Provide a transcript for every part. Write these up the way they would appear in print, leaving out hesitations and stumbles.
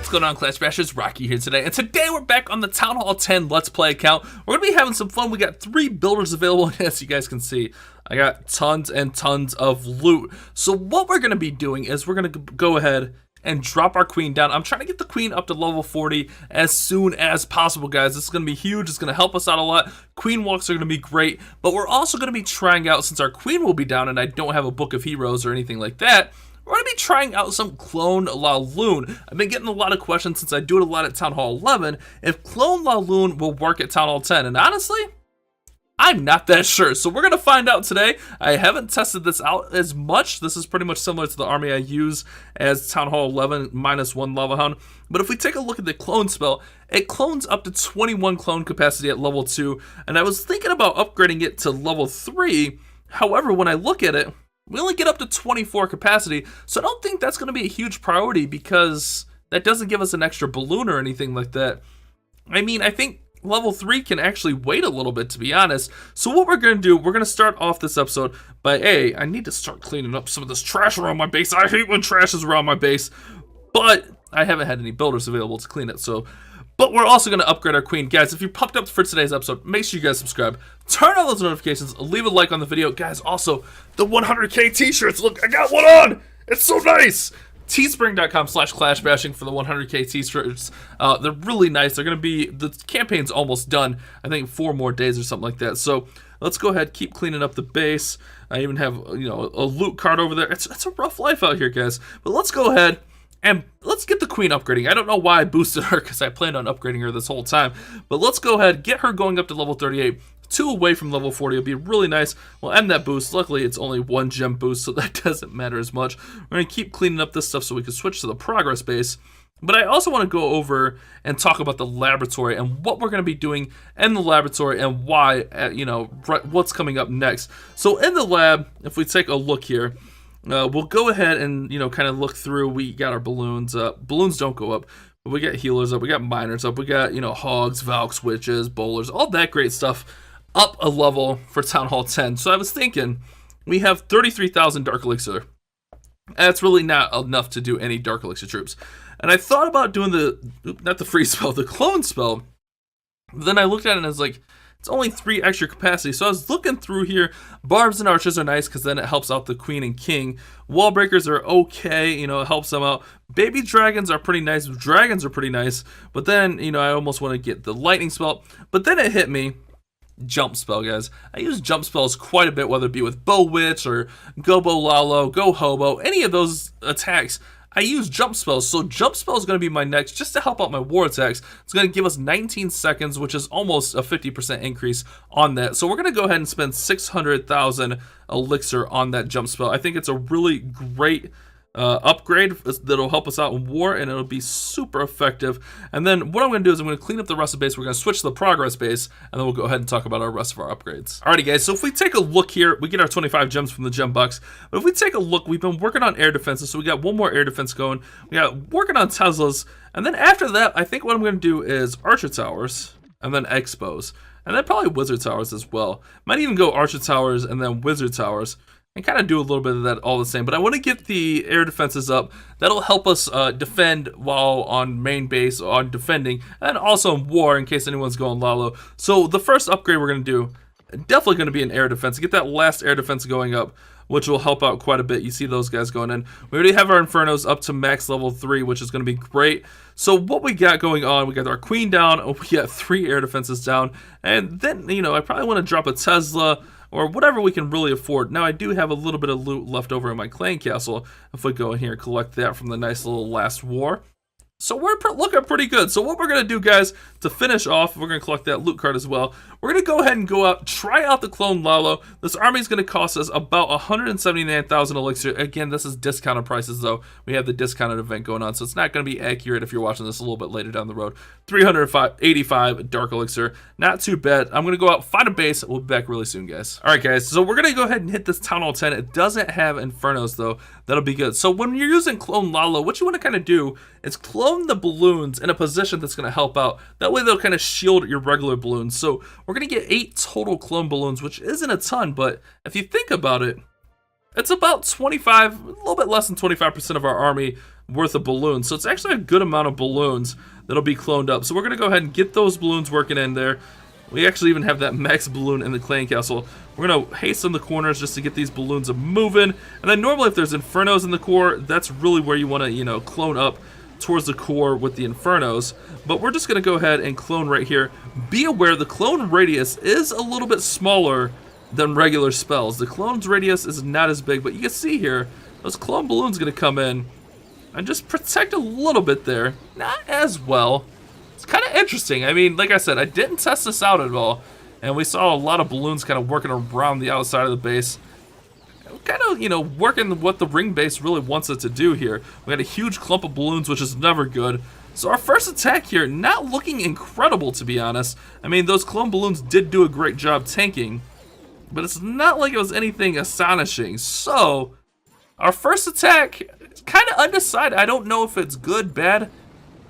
What's going on, Clash Bashers? Rocky here today, and today we're back on the Town Hall 10 Let's Play account. We're going to be having some fun. We got 3 builders available, and as you guys can see, I got tons and tons of loot. So what we're going to be doing is we're going to go ahead and drop our queen down. I'm trying to get the queen up to level 40 as soon as possible, guys. This is going to be huge. It's going to help us out a lot. Queen walks are going to be great, but we're also going to be trying out, since our queen will be down and I don't have a book of heroes or anything like that, we're going to be trying out some Clone LALO. I've been getting a lot of questions since I do it a lot at Town Hall 11 if Clone LALO will work at Town Hall 10, and honestly, I'm not that sure. So we're going to find out today. I haven't tested this out as much. This is pretty much similar to the army I use as Town Hall 11 -1 Lava Hound. But if we take a look at the clone spell, it clones up to 21 clone capacity at level 2, and I was thinking about upgrading it to level 3. However, when I look at it, we only get up to 24 capacity, so I don't think that's going to be a huge priority because that doesn't give us an extra balloon or anything like that. I mean, I think level 3 can actually wait a little bit, to be honest. So what we're going to do, we're going to start off this episode by, I need to start cleaning up some of this trash around my base. I hate when trash is around my base, but I haven't had any builders available to clean it, so... But we're also going to upgrade our queen. Guys, if you popped up for today's episode, make sure you guys subscribe. Turn on those notifications. Leave a like on the video. Guys, also, the 100K t-shirts. Look, I got one on. It's so nice. Teespring.com/clashbashing for the 100K t-shirts. They're really nice. They're going to be, the campaign's almost done. I think 4 more days or something like that. So let's go ahead, keep cleaning up the base. I even have, you know, a loot card over there. It's a rough life out here, guys. But let's go ahead and let's get the queen upgrading. I don't know why I boosted her because I planned on upgrading her this whole time. But let's go ahead, get her going up to level 38. 2 away from level 40 will be really nice. We'll end that boost. Luckily, it's only 1 gem boost, so that doesn't matter as much. We're going to keep cleaning up this stuff so we can switch to the progress base. But I also want to go over and talk about the laboratory and what we're going to be doing in the laboratory and why, you know, what's coming up next. So in the lab, if we take a look here, we'll go ahead and, you know, kind of look through. We got our balloons up. Balloons don't go up, but we got healers up. We got miners up. We got, you know, hogs, valks, witches, bowlers, all that great stuff up a level for Town Hall 10. So I was thinking, we have 33,000 Dark Elixir. That's really not enough to do any Dark Elixir troops. And I thought about doing not the freeze spell, the clone spell. But then I looked at it and I was like, it's only 3 extra capacity. So I was looking through here. Barbs and archers are nice because then it helps out the queen and king. Wall breakers are okay, you know, it helps them out. Baby dragons are pretty nice. Dragons are pretty nice. But then, you know, I almost want to get the lightning spell. But then it hit me. Jump spell, guys. I use jump spells quite a bit, whether it be with Bow Witch or Gobo Lalo, Go Hobo, any of those attacks. I use jump spells, so jump spell is going to be my next, just to help out my war attacks. It's going to give us 19 seconds, which is almost a 50% increase on that. So we're going to go ahead and spend 600,000 elixir on that jump spell. I think it's a really great upgrade that'll help us out in war, and it'll be super effective. And then what I'm going to do is I'm going to clean up the rest of the base. We're going to switch to the progress base, and then we'll go ahead and talk about our rest of our upgrades. Alrighty, guys, so if we take a look here, we get our 25 gems from the gem box. But if we take a look, we've been working on air defenses, so we got 1 more air defense going. We got working on Teslas, and then after that, I think what I'm going to do is archer towers, and then expos, and then probably wizard towers as well. Might even go archer towers and then wizard towers, and kind of do a little bit of that all the same. But I want to get the air defenses up. That'll help us defend while on main base, on defending, and also in war in case anyone's going Lalo. So the first upgrade we're going to do, definitely going to be an air defense. Get that last air defense going up, which will help out quite a bit. You see those guys going in. We already have our Infernos up to max level 3, which is going to be great. So what we got going on, we got our queen down, we got 3 air defenses down, and then, you know, I probably want to drop a Tesla, or whatever we can really afford. Now, I do have a little bit of loot left over in my clan castle. If we go in here and collect that from the nice little last war. So we're looking pretty good. So what we're going to do, guys, to finish off, we're going to collect that loot card as well. We're going to go ahead and go out, try out the Clone LALO. This army is going to cost us about 179,000 elixir. Again, this is discounted prices, though. We have the discounted event going on, so it's not going to be accurate if you're watching this a little bit later down the road. 385 dark elixir. Not too bad. I'm going to go out, find a base. We'll be back really soon, guys. All right, guys, so we're going to go ahead and hit this Town Hall 10. It doesn't have Infernos, though. That'll be good. So when you're using Clone LALO, what you want to kind of do is clone the balloons in a position that's going to help out. That way they'll kind of shield your regular balloons. So we're going to get 8 total clone balloons, which isn't a ton, but if you think about it, it's about 25, a little bit less than 25% of our army worth of balloons. So it's actually a good amount of balloons that'll be cloned up. So we're going to go ahead and get those balloons working in there. We actually even have that max balloon in the clan castle. We're going to hasten the corners just to get these balloons moving. And then normally if there's infernos in the core, that's really where you want to, you know, clone up towards the core with the infernos. But we're just going to go ahead and clone right here. Be aware the clone radius is a little bit smaller than regular spells. The clone's radius is not as big, but you can see here, those clone balloons going to come in and just protect a little bit there. Not as well. It's kind of interesting. I mean, like I said, I didn't test this out at all, and we saw a lot of balloons kind of working around the outside of the base. Kind of, you know, working what the ring base really wants it to do here. We got a huge clump of balloons, which is never good. So our first attack here, not looking incredible, to be honest. I mean, those clone balloons did do a great job tanking, but it's not like it was anything astonishing. So our first attack, kind of undecided. I don't know if it's good, bad.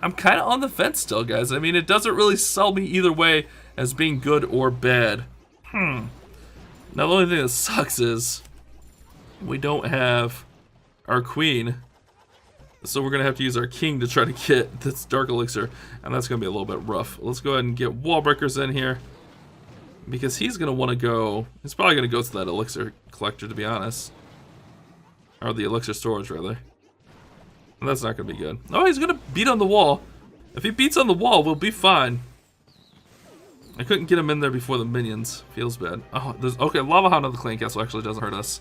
I'm kind of on the fence still, guys. I mean, it doesn't really sell me either way as being good or bad. Now, the only thing that sucks is we don't have our queen. So we're going to have to use our king to try to get this dark elixir. And that's going to be a little bit rough. Let's go ahead and get wall breakers in here. Because he's going to want to go... He's probably going to go to that elixir collector, to be honest. Or the elixir storage, rather. And that's not going to be good. Oh, he's going to beat on the wall. If he beats on the wall, we'll be fine. I couldn't get him in there before the minions. Feels bad. Oh, there's... Okay, Lava Hound on the clan castle actually doesn't hurt us.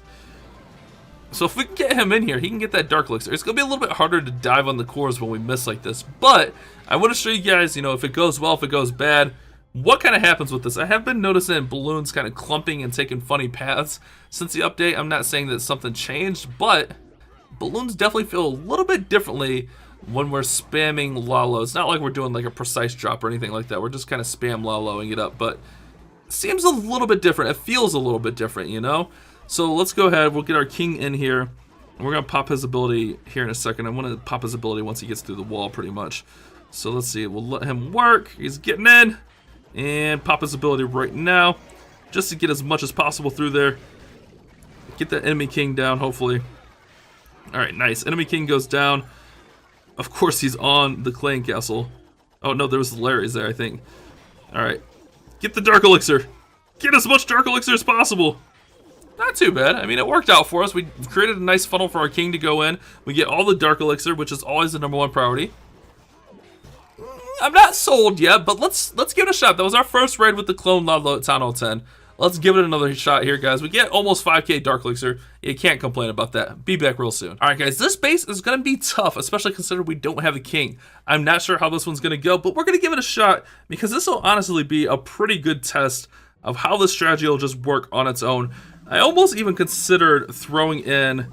So if we can get him in here, he can get that dark elixir. It's going to be a little bit harder to dive on the cores when we miss like this. But I want to show you guys, you know, if it goes well, if it goes bad, what kind of happens with this. I have been noticing balloons kind of clumping and taking funny paths since the update. I'm not saying that something changed, but balloons definitely feel a little bit differently when we're spamming LALO. It's not like we're doing like a precise drop or anything like that. We're just kind of spam LALOing it up, but it seems a little bit different. It feels a little bit different, you know? So let's go ahead. We'll get our king in here. And we're going to pop his ability here in a second. I want to pop his ability once he gets through the wall pretty much. So let's see. We'll let him work. He's getting in. And pop his ability right now. Just to get as much as possible through there. Get that enemy king down, hopefully. Alright, nice. Enemy king goes down. Of course, he's on the clan castle. Oh, no, there was Larry's there, I think. Alright. Get the dark elixir. Get as much dark elixir as possible. Not too bad. I mean, it worked out for us. We created a nice funnel for our king to go in. We get all the dark elixir, which is always the #1 priority. I'm not sold yet, but let's give it a shot. That was our first raid with the clone LALO at Town Hall 10. Let's give it another shot here, guys. We get almost 5k dark elixir. You can't complain about that. Be back real soon. All right, guys, this base is going to be tough, especially considering we don't have a king. I'm not sure how this one's going to go, but we're going to give it a shot because this will honestly be a pretty good test of how this strategy will just work on its own. I almost even considered throwing in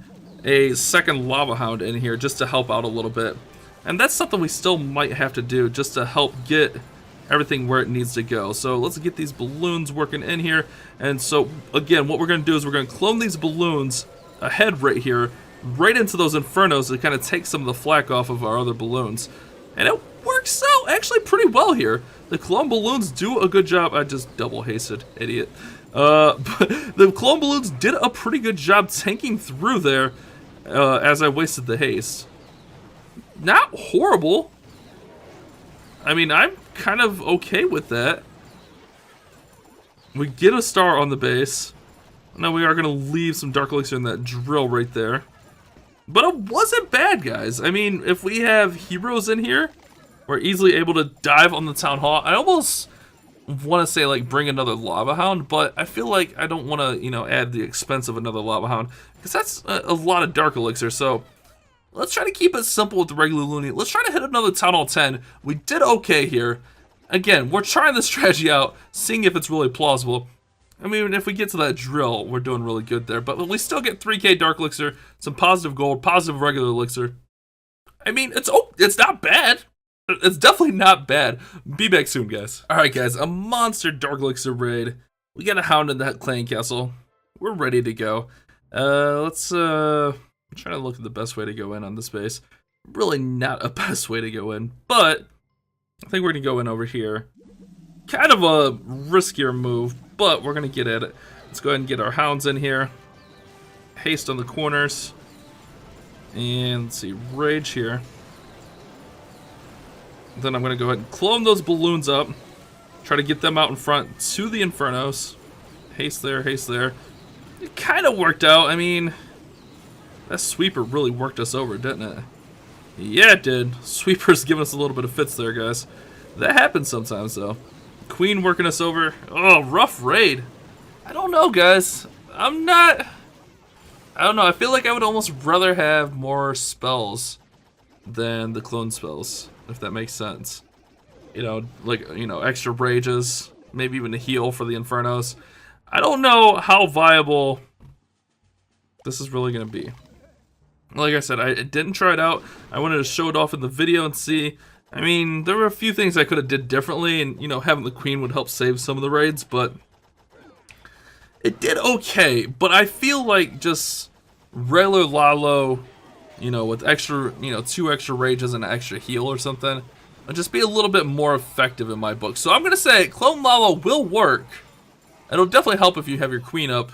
a second Lava Hound in here just to help out a little bit. And that's something we still might have to do just to help get everything where it needs to go. So let's get these balloons working in here. And so again, what we're going to do is we're going to clone these balloons ahead right here, right into those infernos to kind of take some of the flak off of our other balloons. And it works out actually pretty well here. The clone balloons do a good job. I just double hasted, idiot. But the clone balloons did a pretty good job tanking through there as I wasted the haste. Not horrible. I mean, I'm kind of okay with that. We get a star on the base. Now we are going to leave some dark elixir in that drill right there. But it wasn't bad, guys. I mean, if we have heroes in here, we're easily able to dive on the town hall. I almost want to say like bring another Lava Hound, but I feel like I don't want to, you know, add the expense of another Lava Hound because that's a lot of dark elixir. So let's try to keep it simple with the regular Looney. Let's try to hit another Town Hall 10. We did okay here. Again, we're trying this strategy out, seeing if it's really plausible. I mean, if we get to that drill, we're doing really good there. But we still get 3k dark elixir, some positive gold, positive regular elixir. I mean, it's not bad. It's definitely not bad. Be back soon, guys. Alright, guys, a monster dark elixir raid. We got a hound in that clan castle. We're ready to go. Let's I'm trying to look at the best way to go in on this base. Really not a best way to go in, but I think we're gonna go in over here. Kind of a riskier move, but we're gonna get at it. Let's go ahead and get our hounds in here. Haste on the corners. And let's see, Rage here. Then I'm going to go ahead and clone those balloons up. Try to get them out in front to the Infernos. Haste there, haste there. It kind of worked out. I mean, that sweeper really worked us over, didn't it? Yeah, it did. Sweeper's giving us a little bit of fits there, guys. That happens sometimes, though. Queen working us over. Oh, rough raid. I don't know, guys. I don't know. I feel like I would almost rather have more spells than the clone spells, if that makes sense. You know, like, you know, extra rages, maybe even a heal for the Infernos. I don't know how viable this is really going to be. Like I said, I didn't try it out. I wanted to show it off in the video and see. I mean, there were a few things I could have did differently, and, you know, having the Queen would help save some of the raids, but it did okay. But I feel like just regular LALO, you know, with extra, you know, 2 extra rages and an extra heal or something, would just be a little bit more effective in my book. So I'm going to say Clone LALO will work. It'll definitely help if you have your Queen up,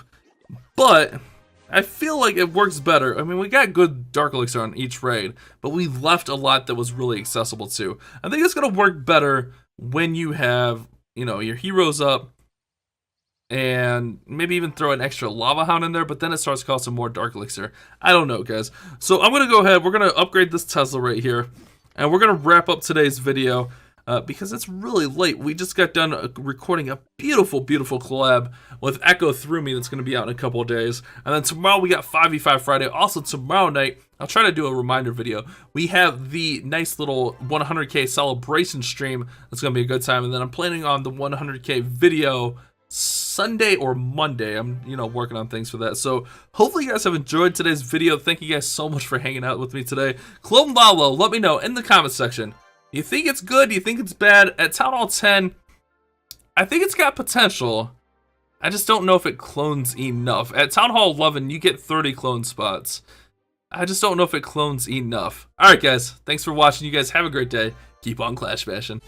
but I feel like it works better. I mean, we got good Dark Elixir on each raid, but we left a lot that was really accessible too. I think it's going to work better when you have, you know, your heroes up and maybe even throw an extra Lava Hound in there, but then it starts costing more Dark Elixir. I don't know, guys. So I'm going to go ahead. We're going to upgrade this Tesla right here, and we're going to wrap up today's video. Because it's really late. We just got done recording a beautiful, beautiful collab with Echo Through Me that's going to be out in a couple of days. And then tomorrow we got 5v5 Friday. Also tomorrow night, I'll try to do a reminder video. We have the nice little 100k celebration stream. That's going to be a good time. And then I'm planning on the 100k video Sunday or Monday. I'm, you know, working on things for that. So hopefully you guys have enjoyed today's video. Thank you guys so much for hanging out with me today. Clone LALO, let me know in the comment section. You think it's good? You think it's bad? At Town Hall 10, I think it's got potential. I just don't know if it clones enough. At Town Hall 11, you get 30 clone spots. I just don't know if it clones enough. Alright guys, thanks for watching. You guys have a great day. Keep on Clash Bashing.